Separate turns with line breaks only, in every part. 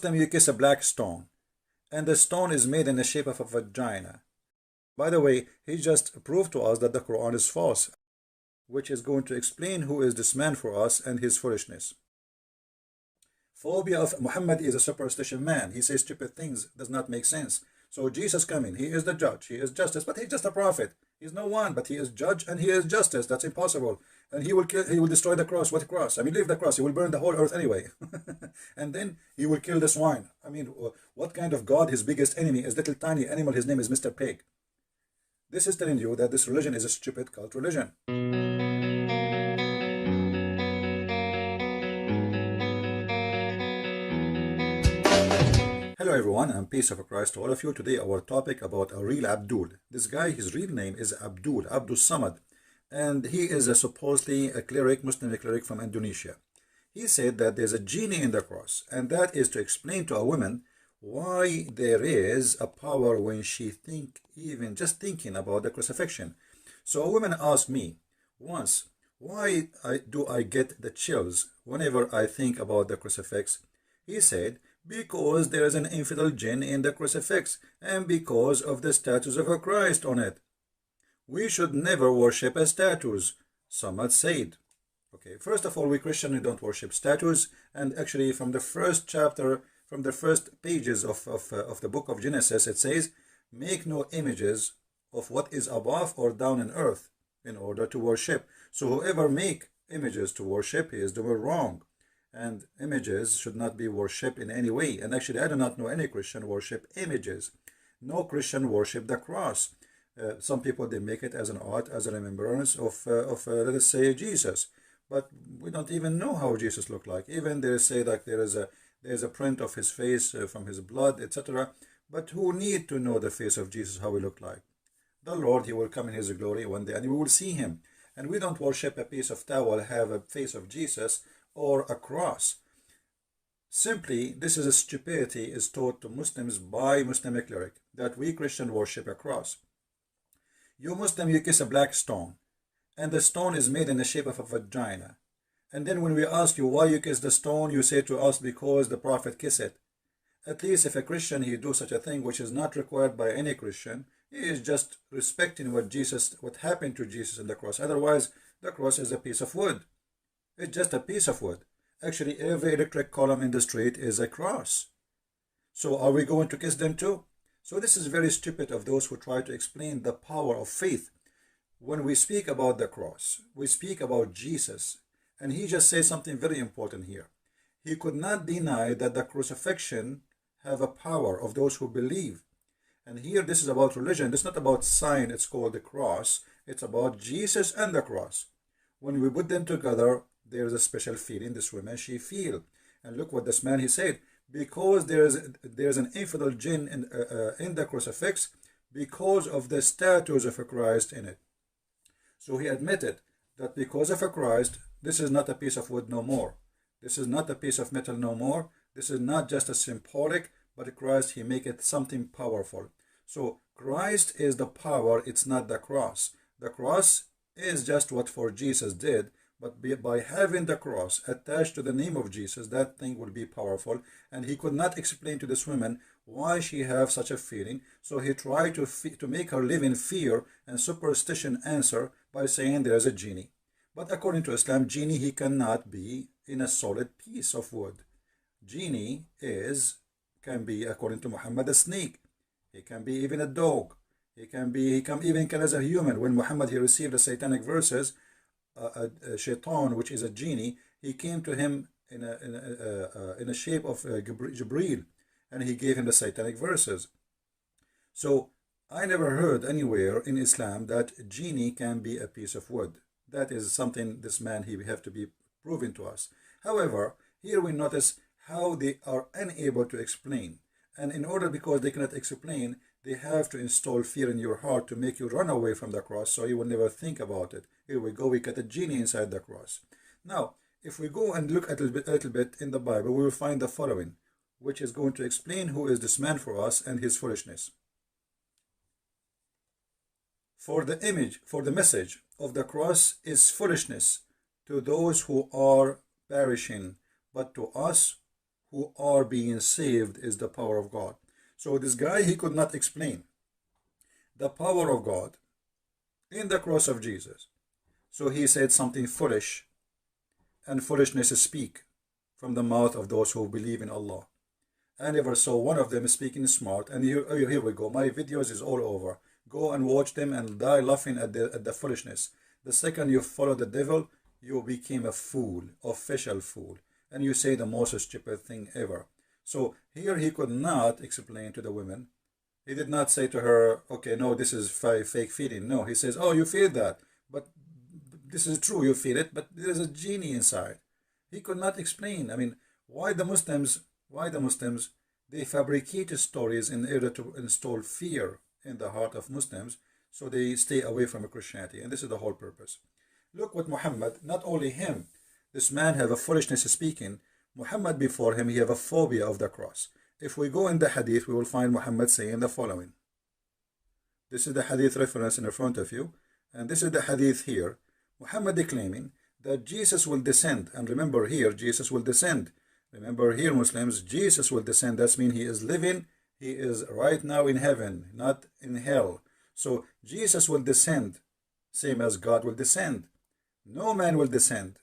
Muslim, you kiss a black stone, and the stone is made in the shape of a vagina. By the way, he just proved to us that the Quran is false, which is going to explain who is this man for us and his foolishness. Phobia of Muhammad is a superstition man. He says stupid things, does not make sense. So Jesus coming, he is the judge, he is justice, but he's just a prophet. He's no one, but he is judge and he is justice. That's impossible. And he will kill, he will destroy the cross. What cross? I mean, leave the cross. He will burn the whole earth anyway. And then he will kill the swine. I mean, what kind of God? His biggest enemy is little tiny animal. His name is Mr. Pig. This is telling you that this religion is a stupid cult religion. Hello everyone, and peace of Christ to all of you. Today our topic about a real Abdul. This guy, his real name is Abdul Somad, and he is supposedly a cleric, Muslim cleric from Indonesia. He said that there's a genie in the cross, and that is to explain to a woman why there is a power when she even just thinking about the crucifixion. So a woman asked me once, why do I get the chills whenever I think about the crucifix? He said, because there is an infidel jinn in the crucifix, and because of the statues of Christ on it. We should never worship statues, Somad said. Okay, first of all, we Christians don't worship statues, and actually from the first chapter, from the first pages of the book of Genesis, it says, make no images of what is above or down in earth in order to worship. So whoever make images to worship, he is doing wrong. And images should not be worshipped in any way. And actually, I do not know any Christian worship images. No Christian worship the cross. Some people, they make it as an art, as a remembrance of let us say, Jesus. But we don't even know how Jesus looked like. Even they say that there is a print of his face from his blood, etc. But who need to know the face of Jesus, how he looked like? The Lord, he will come in his glory one day, and we will see him. And we don't worship a piece of towel, have a face of Jesus, or a cross. Simply, this is a stupidity is taught to Muslims by Muslim cleric, that we Christian worship a cross. You Muslim, you kiss a black stone, and the stone is made in the shape of a vagina. And then when we ask you why you kiss the stone, you say to us because the Prophet kissed it. At least if a Christian, he do such a thing which is not required by any Christian, he is just respecting what happened to Jesus on the cross. Otherwise, the cross is a piece of wood. It's just a piece of wood. Actually, every electric column in the street is a cross. So are we going to kiss them too? So this is very stupid of those who try to explain the power of faith. When we speak about the cross, we speak about Jesus. And he just says something very important here. He could not deny that the crucifixion have a power of those who believe. And here this is about religion. This is not about sign. It's called the cross. It's about Jesus and the cross. When we put them together, there is a special feeling this woman she feel. And look what this man he said, because there is an infidel jinn in the crucifix because of the statues of Christ in it. So he admitted that because of Christ, this is not a piece of wood no more. This is not a piece of metal no more. This is not just a symbolic, but Christ, he make it something powerful. So Christ is the power, it's not the cross. The cross is just what for Jesus did, but by having the cross attached to the name of Jesus, that thing will be powerful. And he could not explain to this woman why she have such a feeling. So he tried to make her live in fear and superstition answer by saying there is a genie. But according to Islam, genie, he cannot be in a solid piece of wood. Genie can be, according to Muhammad, a snake. He can be even a dog. He can even as a human. When Muhammad, he received the satanic verses, a shaitan, which is a genie, he came to him in a shape of Jibreel, and he gave him the satanic verses. So I never heard anywhere in Islam that genie can be a piece of wood. That is something this man, he have to be proven to us. However, here we notice how they are unable to explain. And in order, because they cannot explain, they have to install fear in your heart to make you run away from the cross, so you will never think about it. Here we go, we get a genie inside the cross. Now, if we go and look a little bit in the Bible, we will find the following, which is going to explain who is this man for us and his foolishness. For the message of the cross is foolishness to those who are perishing, but to us who are being saved is the power of God. So this guy, he could not explain the power of God in the cross of Jesus. So he said something foolish, and foolishness speak from the mouth of those who believe in Allah. I never saw one of them speaking smart. And here we go. My videos is all over. Go and watch them and die laughing at the foolishness. The second you follow the devil, you became a fool, official fool. And you say the most stupid thing ever. So here he could not explain to the women. He did not say to her, okay, no, this is fake feeling. No, he says, oh, you feel that. But this is true, you feel it. But there is a genie inside. He could not explain. I mean, why the Muslims, they fabricate stories in order to install fear in the heart of Muslims so they stay away from Christianity. And this is the whole purpose. Look what Muhammad, not only him, this man have a foolishness speaking. Muhammad before him, he have a phobia of the cross. If we go in the hadith, we will find Muhammad saying the following. This is the hadith reference in front of you. And this is the hadith here. Muhammad declaiming that Jesus will descend. And remember here, Jesus will descend. Remember here, Muslims, Jesus will descend. That means he is living. He is right now in heaven, not in hell. So Jesus will descend, same as God will descend. No man will descend.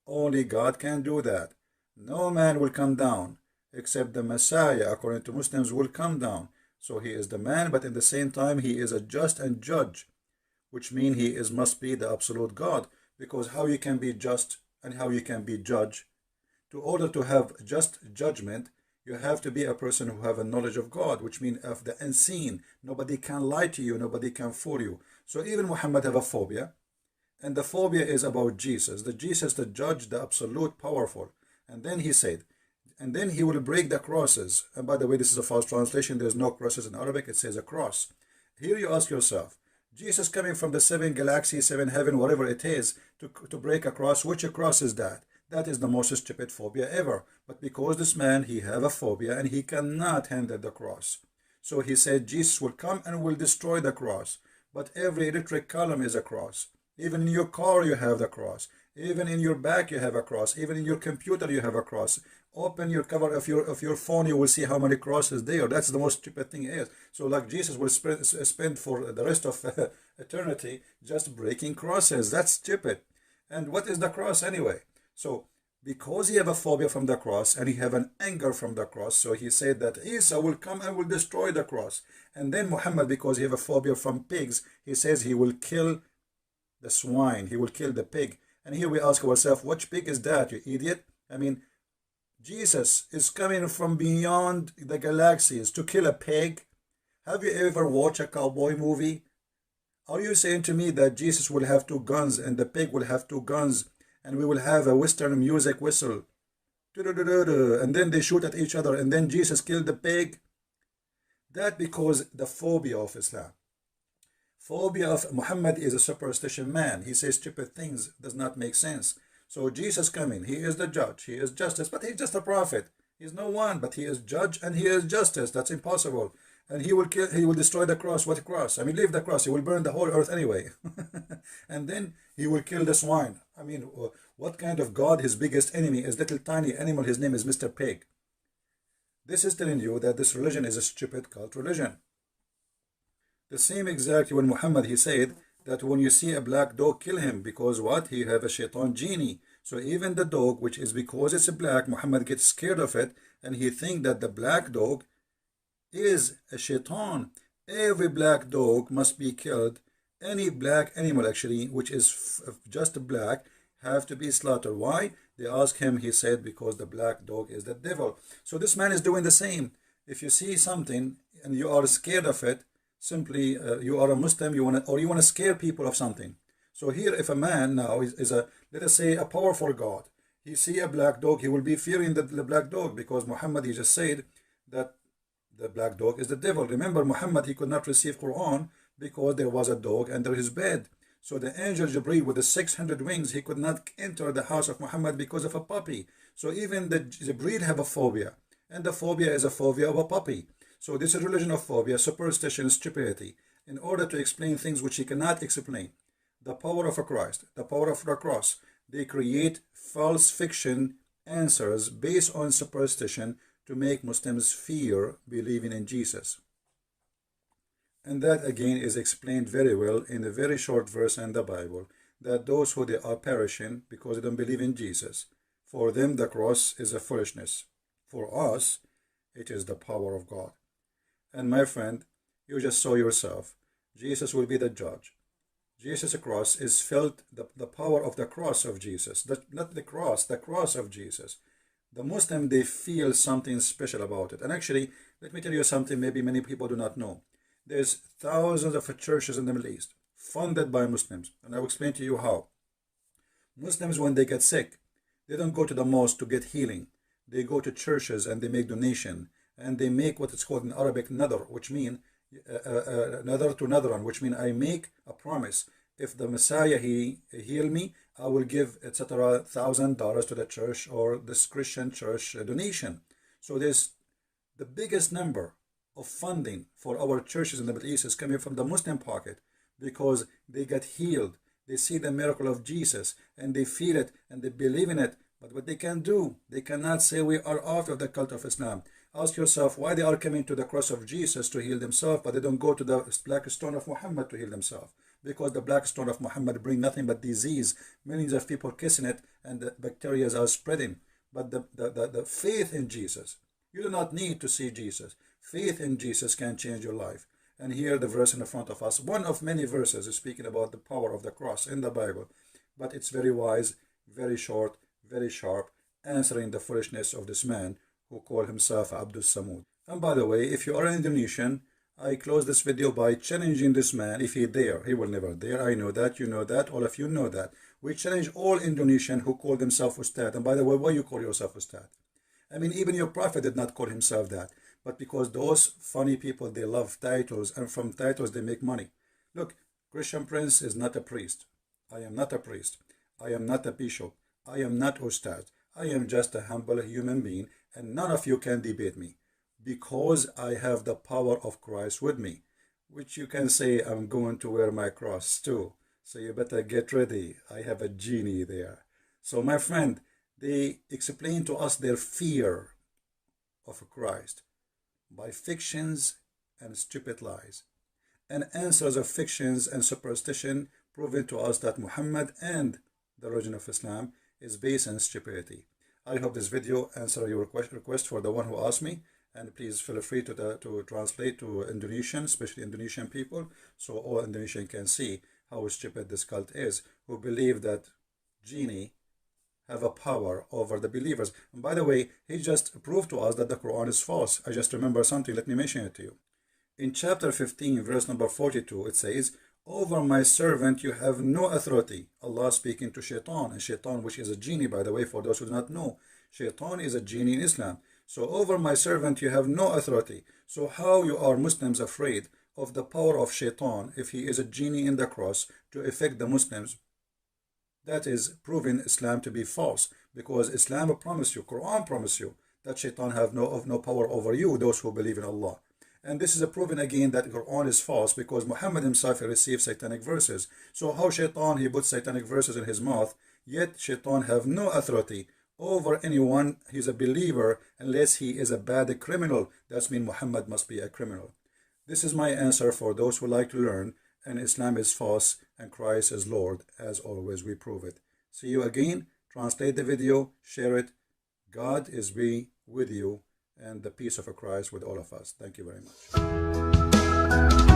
Only God can do that. No man will come down, except the Messiah, according to Muslims, will come down. So he is the man, but at the same time, he is a just and judge, which means he must be the absolute God. Because how you can be just and how you can be judge? To order to have just judgment, you have to be a person who have a knowledge of God, which means of the unseen. Nobody can lie to you. Nobody can fool you. So even Muhammad have a phobia. And the phobia is about Jesus. The Jesus, the judge, the absolute powerful. And then he said, and then he will break the crosses. And by the way, this is a false translation. There's no crosses in Arabic. It says a cross. Here you ask yourself, Jesus coming from the 7 galaxies, 7 heaven, whatever it is, to break a cross. Which cross is that? That is the most stupid phobia ever. But because this man, he have a phobia and he cannot handle the cross. So he said Jesus will come and will destroy the cross. But every electric column is a cross. Even in your car you have the cross. Even in your back you have a cross. Even in your computer you have a cross. Open your cover of your phone, you will see how many crosses there. That's the most stupid thing is. So like Jesus will spend for the rest of eternity just breaking crosses. That's stupid. And what is the cross anyway? So because he have a phobia from the cross and he have an anger from the cross, so he said that Isa will come and will destroy the cross. And then Muhammad, because he have a phobia from pigs, he says he will kill the swine, he will kill the pig. And here we ask ourselves, which pig is that, you idiot? I mean, Jesus is coming from beyond the galaxies to kill a pig. Have you ever watched a cowboy movie? Are you saying to me that Jesus will have 2 guns and the pig will have 2 guns and we will have a Western music whistle? And then they shoot at each other and then Jesus killed the pig? That because the phobia of Islam. Phobia of Muhammad is a superstition man. He says stupid things, does not make sense. So Jesus coming, he is the judge, he is justice, but he's just a prophet. He's no one, but he is judge and he is justice. That's impossible. And he will kill, he will destroy the cross. What cross? I mean, leave the cross. He will burn the whole earth anyway. And then he will kill the swine. I mean, what kind of God? His biggest enemy is little tiny animal. His name is Mr. Pig. This is telling you that this religion is a stupid cult religion. The same exactly when Muhammad, he said that when you see a black dog, kill him, because what? He have a shaitan genie. So even the dog, which is because it's black, Muhammad gets scared of it, and he think that the black dog is a shaitan. Every black dog must be killed. Any black animal actually, which is just black, have to be slaughtered. Why? They ask him, he said, because the black dog is the devil. So this man is doing the same. If you see something and you are scared of it, simply you are a Muslim, you want to scare people of something. So here, if a man now is a, let us say, a powerful God, he see a black dog, he will be fearing the black dog, because Muhammad, he just said that the black dog is the devil. Remember, Muhammad, he could not receive Quran because there was a dog under his bed. So the angel Jibreel with the 600 wings, he could not enter the house of Muhammad because of a puppy. So even the Jibreel have a phobia, and the phobia is a phobia of a puppy. So this is religion of phobia, superstition, stupidity, in order to explain things which he cannot explain. The power of a Christ, the power of the cross, they create false fiction answers based on superstition to make Muslims fear believing in Jesus. And that again is explained very well in a very short verse in the Bible, that those who they are perishing because they don't believe in Jesus, for them the cross is a foolishness. For us, it is the power of God. And my friend, you just saw yourself, Jesus will be the judge. Jesus' cross is felt, the power of the cross of Jesus, not the cross of Jesus. The Muslim, they feel something special about it. And actually, let me tell you something maybe many people do not know. There's thousands of churches in the Middle East funded by Muslims, and I will explain to you how. Muslims, when they get sick, they don't go to the mosque to get healing. They go to churches and they make donation, and they make what is called in Arabic nadar, which means nadar to nadran, which means I make a promise. If the Messiah he heal me, I will give etc. $1,000 to the church or this Christian church donation. So there's the biggest number of funding for our churches in the Middle East is coming from the Muslim pocket, because they get healed, they see the miracle of Jesus, and they feel it and they believe in it. But what they can do, they cannot say we are out of the cult of Islam. Ask yourself why they are coming to the cross of Jesus to heal themselves, but they don't go to the black stone of Muhammad to heal themselves. Because the black stone of Muhammad bring nothing but disease. Millions of people kissing it and the bacteria are spreading. But the faith in Jesus, you do not need to see Jesus. Faith in Jesus can change your life. And here the verse in the front of us, one of many verses is speaking about the power of the cross in the Bible. But it's very wise, very short, very sharp, answering the foolishness of this man who called himself Abdul Somad. And by the way, if you are an Indonesian, I close this video by challenging this man. If he dare, he will never dare. I know that, you know that, all of you know that. We challenge all Indonesian who call themselves Ustad. And by the way, why you call yourself Ustad? I mean, even your prophet did not call himself that. But because those funny people, they love titles, and from titles they make money. Look, Christian Prince is not a priest. I am not a priest. I am not a bishop. I am not Ustad. I am just a humble human being, and none of you can debate me, because I have the power of Christ with me, which you can say I'm going to wear my cross too. So you better get ready. I have a genie there. So my friend, they explain to us their fear of Christ by fictions and stupid lies, and answers of fictions and superstition, proving to us that Muhammad and the religion of Islam is based on stupidity. I hope this video answer your request for the one who asked me, and please feel free to translate to Indonesian, especially Indonesian people, so all Indonesian can see how stupid this cult is, who believe that genie have a power over the believers. And by the way, he just proved to us that the Quran is false. I just remember something, let me mention it to you. In chapter 15, verse number 42, it says, over my servant you have no authority. Allah speaking to Shaitan, and Shaitan, which is a genie, by the way, for those who do not know. Shaitan is a genie in Islam. So over my servant you have no authority. So how you are Muslims afraid of the power of Shaitan if he is a genie in the cross to affect the Muslims? That is proving Islam to be false, because Islam promised you, Quran promised you, that Shaitan have no power over you, those who believe in Allah. And this is a proving again that Quran is false, because Muhammad himself received satanic verses. So how Shaitan, he put satanic verses in his mouth, yet Shaitan have no authority over anyone. He's a believer unless he is a bad criminal. That means Muhammad must be a criminal. This is my answer for those who like to learn, and Islam is false and Christ is Lord. As always, we prove it. See you again. Translate the video, share it. God is be with you, and the peace of Christ with all of us. Thank you very much.